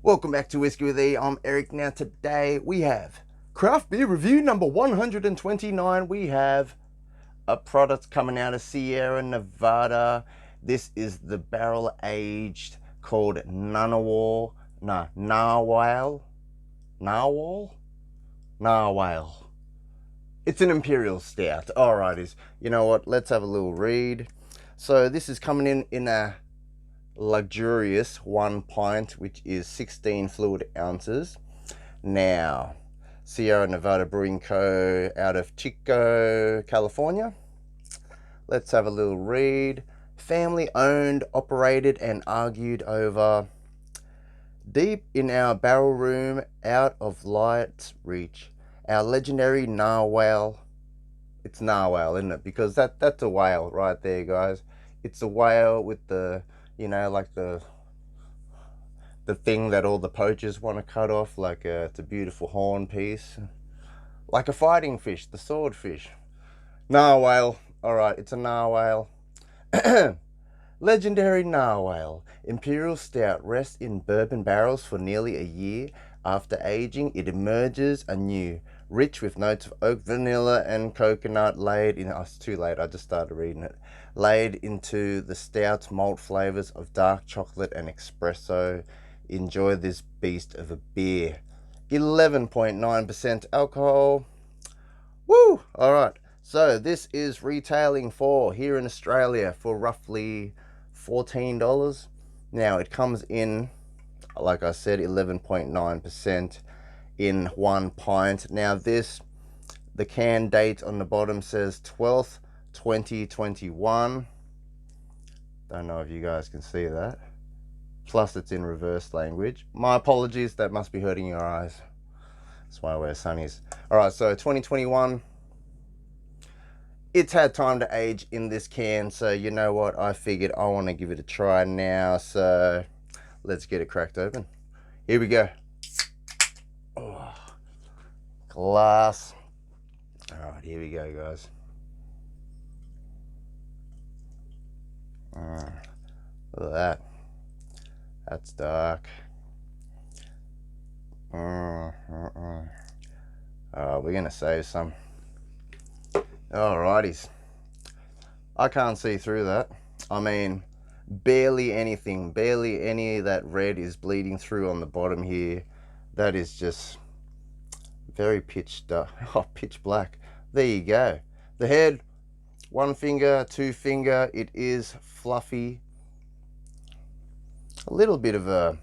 Welcome back to Whiskey with E. I'm Eric. Now today we have craft beer review number 129. We have a product coming out of Sierra Nevada. This is the barrel aged called NARWHAL. It's an Imperial Stout. Alrighties, you know what? Let's have a little read. So this is coming in a luxurious 1 pint, which is 16 fluid ounces. Now, Sierra Nevada Brewing Co. out of Chico, California. Let's have a little read. Family owned, operated, and argued over. Deep in our barrel room, out of light's reach, our legendary narwhal. It's narwhal, isn't it? Because that's a whale right there, guys. It's a whale with the, like the thing that all the poachers want to cut off, like it's a beautiful horn piece, like a fighting fish, the swordfish. Narwhal. All right, it's a narwhal. Legendary narwhal Imperial Stout rests in bourbon barrels for nearly a year. After aging, it emerges anew, rich with notes of oak, vanilla, and coconut laid in. Oh, it's too late. I just started reading it. Laid into the stout malt flavors of dark chocolate and espresso. Enjoy this beast of a beer. 11.9% alcohol. Woo! All right. So this is retailing for here in Australia for roughly $14. Now it comes in, like I said, 11.9% in 1 pint. Now the can date on the bottom says 12th 2021. Don't know if you guys can see that. Plus it's in reverse language. My apologies, that must be hurting your eyes. That's why I wear sunnies. Alright, so 2021. It's had time to age in this can, so you know what, I figured I want to give it a try now, so let's get it cracked open. Here we go. Oh, glass. Alright, here we go, guys. Look at that. That's dark. We're gonna save some. Alrighties. I can't see through that. I mean, barely anything. Barely any of that red is bleeding through on the bottom here. That is just very pitch black. There you go. The head, 1 finger, 2 finger. It is fluffy. A little bit of a,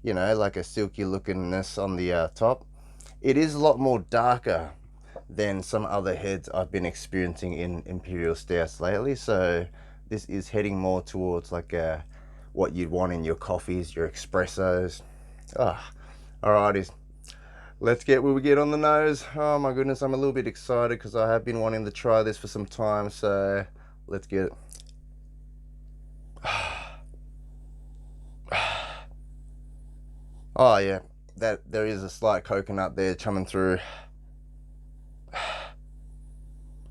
like a silky lookingness on the top. It is a lot more darker than some other heads I've been experiencing in Imperial Stouts lately. So this is heading more towards like what you'd want in your coffees, your espressos. Alrighties. Let's get what we get on the nose. Oh my goodness, I'm a little bit excited because I have been wanting to try this for some time. So let's get it. Oh yeah, that there is a slight coconut there coming through.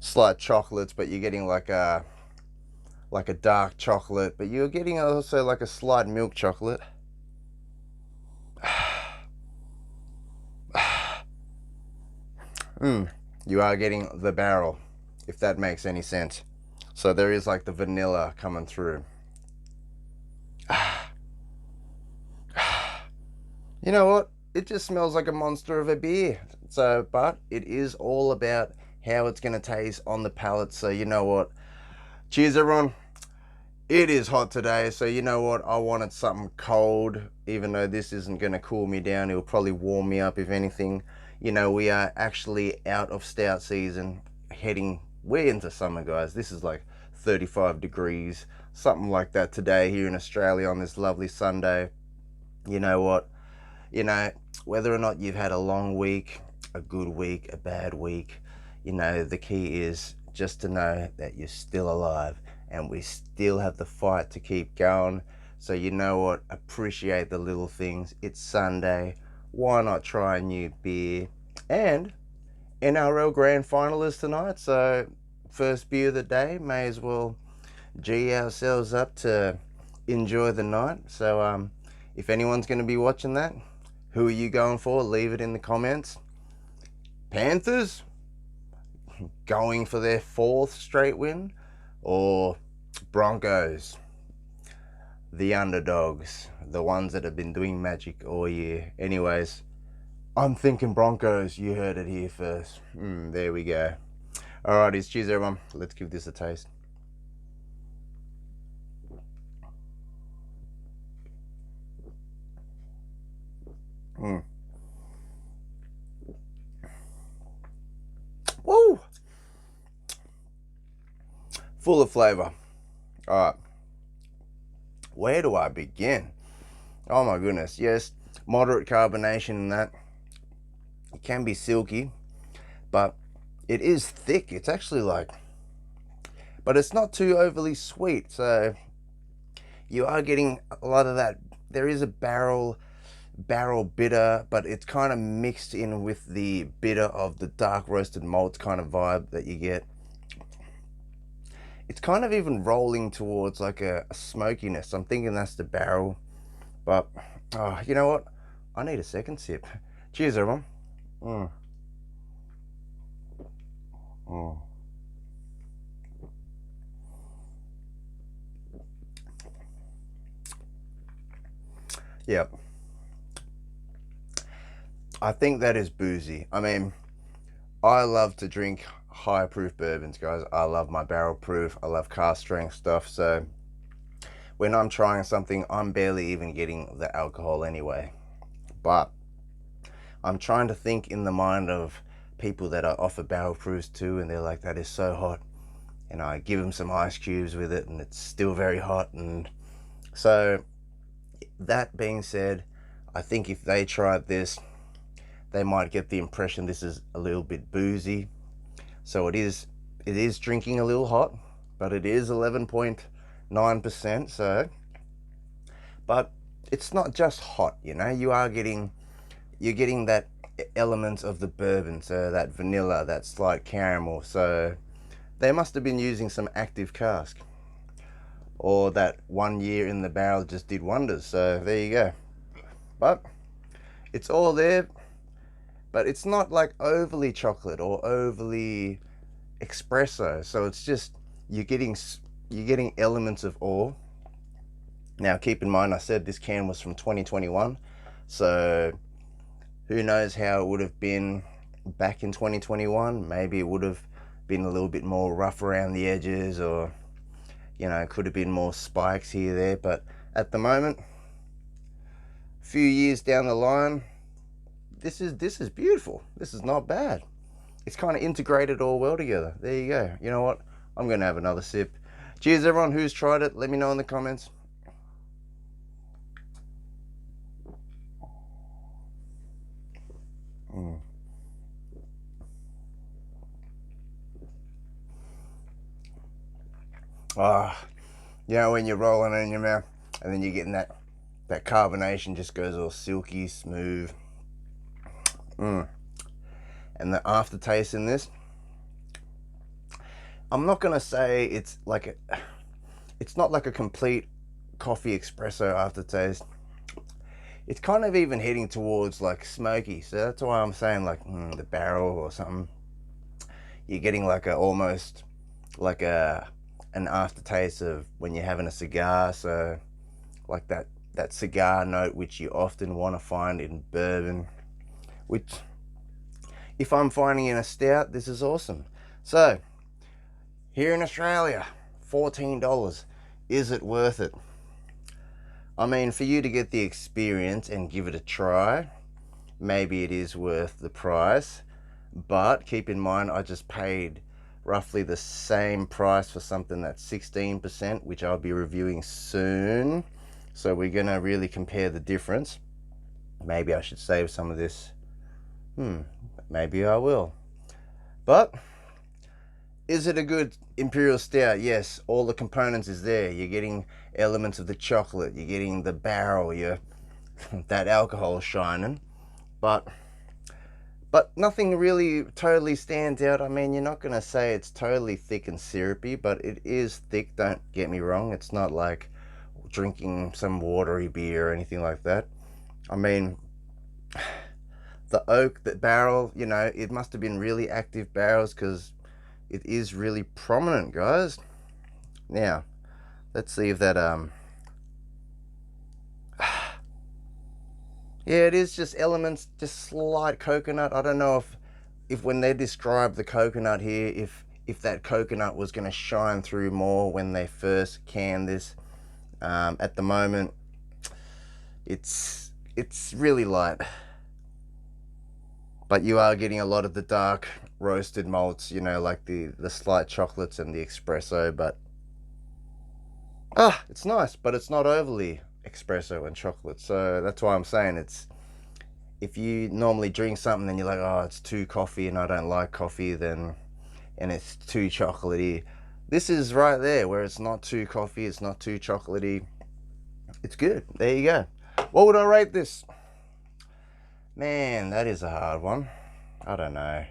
Slight chocolates, but you're getting like a dark chocolate, but you're getting also like a slight milk chocolate. You are getting the barrel, if that makes any sense. So there is like the vanilla coming through. You know what? It just smells like a monster of a beer. So, but it is all about how it's going to taste on the palate. So you know what? Cheers, everyone. It is hot today, so you know what? I wanted something cold, even though this isn't going to cool me down. It'll probably warm me up, if anything. We are actually out of stout season, heading way into summer, guys. This is like 35 degrees, something like that today here in Australia on this lovely Sunday. You know what? Whether or not you've had a long week, a good week, a bad week, the key is just to know that you're still alive and we still have the fight to keep going. So you know what? Appreciate the little things. It's Sunday. Why not try a new beer? And NRL Grand Final is tonight, so first beer of the day. May as well G ourselves up to enjoy the night. So If anyone's going to be watching that, who are you going for? Leave it in the comments. Panthers going for their 4th straight win, or Broncos, the underdogs, the ones that have been doing magic all year? Anyways, I'm thinking Broncos. You heard it here first. There we go. Alrighties, cheers everyone. Let's give this a taste. Woo! Full of flavor. Alright. Where do I begin? Oh my goodness. Yes, moderate carbonation in that. It can be silky, but it is thick. It's actually like, but it's not too overly sweet. So you are getting a lot of that. There is a barrel bitter, but it's kind of mixed in with the bitter of the dark roasted malt kind of vibe that you get. It's kind of even rolling towards like a smokiness. I'm thinking that's the barrel, but you know what? I need a second sip. Cheers, everyone. Yep. I think that is boozy. I mean, I love to drink high proof bourbons, guys. I love my barrel proof. I love cask strength stuff. So when I'm trying something, I'm barely even getting the alcohol anyway. But I'm trying to think in the mind of people that I offer barrel proofs to, and they're like, that is so hot. And I give them some ice cubes with it, and it's still very hot. And so that being said, I think if they tried this, they might get the impression this is a little bit boozy. So it is drinking a little hot, but it is 11.9%. So, but it's not just hot, you know. You're getting that element of the bourbon, so that vanilla, that slight caramel. So they must have been using some active cask, or that 1 year in the barrel just did wonders. So there you go. But it's all there, but it's not like overly chocolate or overly espresso. So it's just you're getting elements of all. Now keep in mind, I said this can was from 2021, so who knows how it would have been back in 2021. Maybe it would have been a little bit more rough around the edges, or you know, it could have been more spikes here there. But at the moment, a few years down the line, this is beautiful. This is not bad. It's kind of integrated all well together. There you go. You know what? I'm going to have another sip. Cheers, everyone who's tried it. Let me know in the comments. You know, when you're rolling it in your mouth, and then you're getting that carbonation just goes all silky smooth. And the aftertaste in this, I'm not gonna say it's like it's not like a complete coffee espresso aftertaste. It's kind of even heading towards like smoky. So that's why I'm saying like the barrel or something. You're getting like almost like an aftertaste of when you're having a cigar. So like that cigar note which you often want to find in bourbon, which if I'm finding in a stout, this is awesome. So here in Australia, $14. Is it worth it? I mean, for you to get the experience and give it a try, maybe it is worth the price. But keep in mind, I just paid roughly the same price for something that's 16%, which I'll be reviewing soon. So we're gonna really compare the difference. Maybe I should save some of this. Maybe I will. But is it a good Imperial Stout? Yes, all the components is there. You're getting elements of the chocolate, you're getting the barrel, that alcohol shining, but nothing really totally stands out. I mean, you're not gonna say it's totally thick and syrupy, but it is thick, don't get me wrong. It's not like drinking some watery beer or anything like that. I mean, the oak, the barrel, you know, it must have been really active barrels because it is really prominent, guys. Now, let's see if that, yeah, it is just elements, just slight coconut. I don't know if when they describe the coconut here, if that coconut was going to shine through more when they first canned this. At the moment, it's really light, but you are getting a lot of the dark roasted malts, you know, like the slight chocolates and the espresso. But it's nice, but it's not overly espresso and chocolate. So that's why I'm saying it's, if you normally drink something and you're like, oh, it's too coffee and I don't like coffee, then, and it's too chocolatey, this is right there where it's not too coffee, it's not too chocolatey. It's good. There you go. What would I rate this? Man, that is a hard one. I don't know.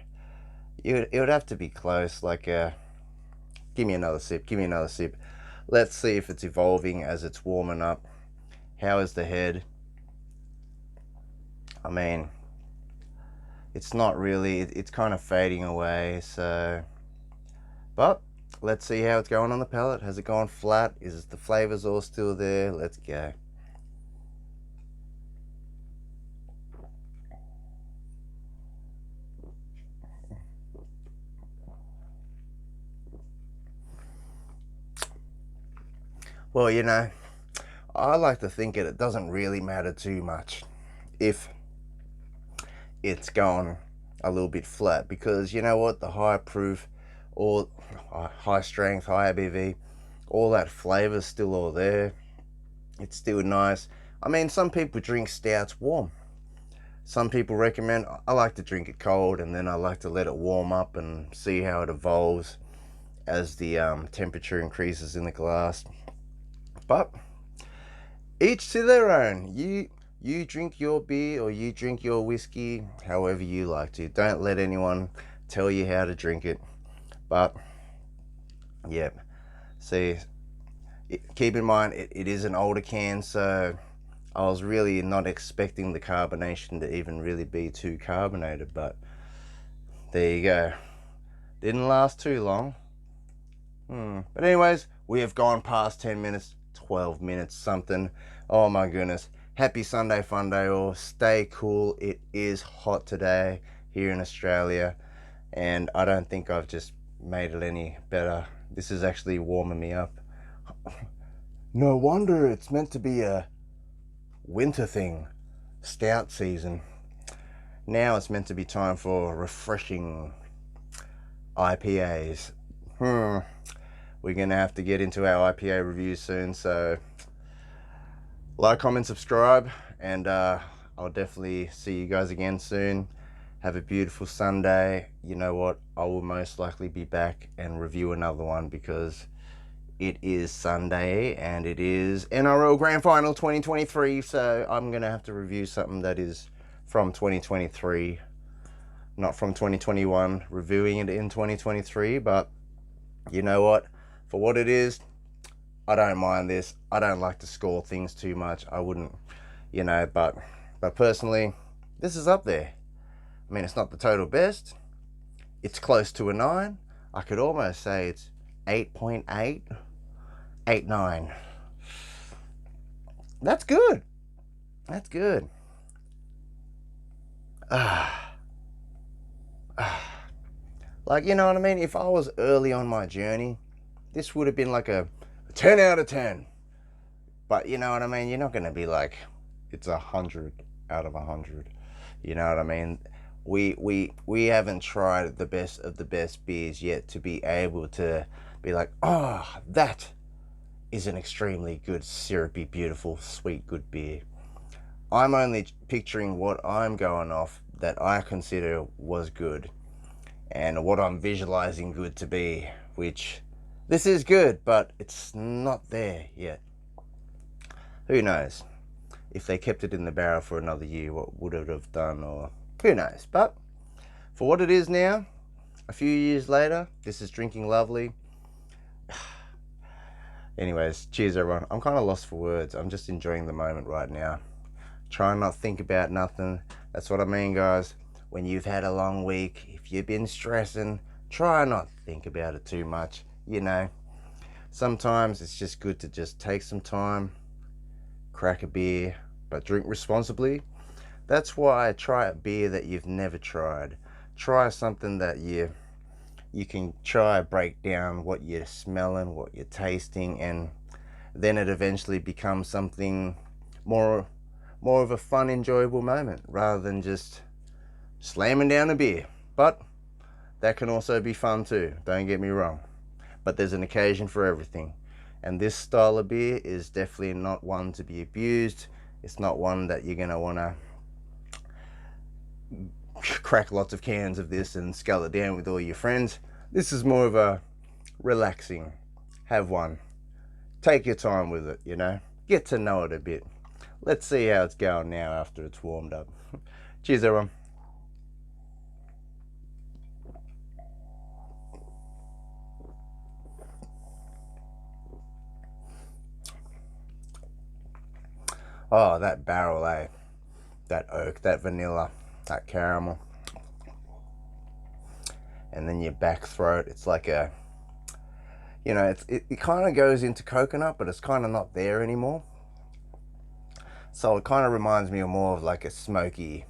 It would have to be close. Like, give me another sip. Give me another sip. Let's see if it's evolving as it's warming up. How is the head? I mean, it's not really. It's kind of fading away. So, but let's see how it's going on the palate. Has it gone flat? Is the flavors all still there? Let's go. Well, you know, I like to think it doesn't really matter too much if it's gone a little bit flat, because you know what, the high proof or high strength, high ABV, all that flavor's still all there. It's still nice. I mean, some people drink stouts warm. Some people recommend, I like to drink it cold and then I like to let it warm up and see how it evolves as the temperature increases in the glass. But each to their own. You drink your beer or you drink your whiskey however you like to. Don't let anyone tell you how to drink it. But yeah, see, keep in mind it is an older can, so I was really not expecting the carbonation to even really be too carbonated, but there you go. Didn't last too long. But anyways, we have gone past 10 minutes, 12 minutes something. Oh my goodness. Happy Sunday fun day all. Stay cool. It is hot today here in Australia, and I don't think I've just made it any better. This is actually warming me up. No wonder it's meant to be a winter thing. Stout season. Now it's meant to be time for refreshing IPAs. We're gonna have to get into our IPA reviews soon, so like, comment, subscribe, and I'll definitely see you guys again soon. Have a beautiful Sunday. You know what, I will most likely be back and review another one because it is Sunday and it is NRL Grand Final 2023, so I'm gonna have to review something that is from 2023, not from 2021, reviewing it in 2023. But you know what, for what it is, I don't mind this. I don't like to score things too much. I wouldn't, you know, but personally, this is up there. I mean, it's not the total best. It's close to a 9. I could almost say it's 8.8, 8.9. That's good. That's good. Like, you know what I mean? If I was early on my journey, this would have been like a 10 out of 10. But you know what I mean? You're not going to be like, it's 100 out of 100. You know what I mean? We haven't tried the best of the best beers yet to be able to be like, oh, that is an extremely good, syrupy, beautiful, sweet, good beer. I'm only picturing what I'm going off that I consider was good and what I'm visualizing good to be, which this is good, but it's not there yet. Who knows? If they kept it in the barrel for another year, what would it have done, or who knows? But for what it is now, a few years later, this is drinking lovely. Anyways, cheers everyone. I'm kind of lost for words. I'm just enjoying the moment right now. Try and not think about nothing. That's what I mean, guys. When you've had a long week, if you've been stressing, try and not think about it too much. You know, sometimes it's just good to just take some time, crack a beer, but drink responsibly. That's why try a beer that you've never tried. Try something that you can try break down what you're smelling, what you're tasting, and then it eventually becomes something more of a fun, enjoyable moment rather than just slamming down a beer. But that can also be fun too, don't get me wrong. But there's an occasion for everything. And this style of beer is definitely not one to be abused. It's not one that you're going to want to crack lots of cans of this and scull it down with all your friends. This is more of a relaxing, have one, take your time with it, you know, get to know it a bit. Let's see how it's going now after it's warmed up. Cheers everyone. Oh, that barrel, that oak, that vanilla, that caramel, and then your back throat, it's like a, you know, it kind of goes into coconut, but it's kind of not there anymore. So it kind of reminds me of more of like a smoky,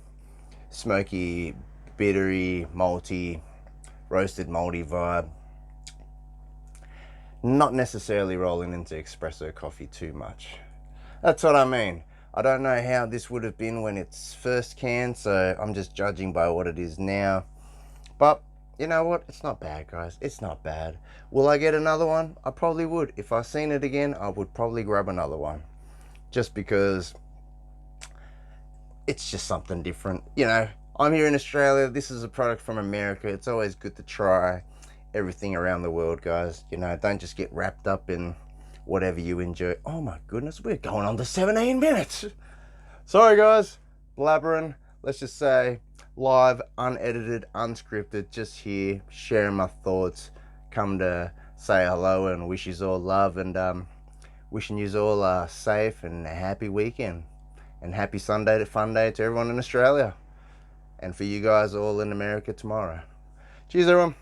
bittery, malty, roasted malty vibe. Not necessarily rolling into espresso coffee too much. That's what I mean. I don't know how this would have been when it's first canned, so I'm just judging by what it is now. But you know what? It's not bad, guys. It's not bad. Will I get another one? I probably would. If I seen it again, I would probably grab another one. Just because it's just something different. You know, I'm here in Australia. This is a product from America. It's always good to try everything around the world, guys. You know, don't just get wrapped up in whatever you enjoy. Oh my goodness, we're going on to 17 minutes. Sorry guys, blabbering. Let's just say live, unedited, unscripted, just here sharing my thoughts. Come to say hello and wish you all love, and wishing you all a safe and a happy weekend, and happy Sunday to fun day to everyone in Australia, and for you guys all in America tomorrow. Cheers everyone.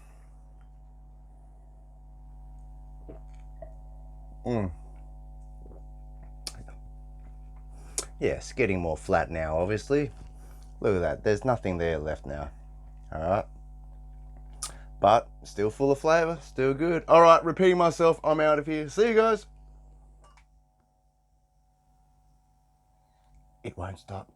Yes, getting more flat now, obviously. Look at that, there's nothing there left now. Alright, but still full of flavor, still good. Alright, repeating myself, I'm out of here. See you guys. It won't stop.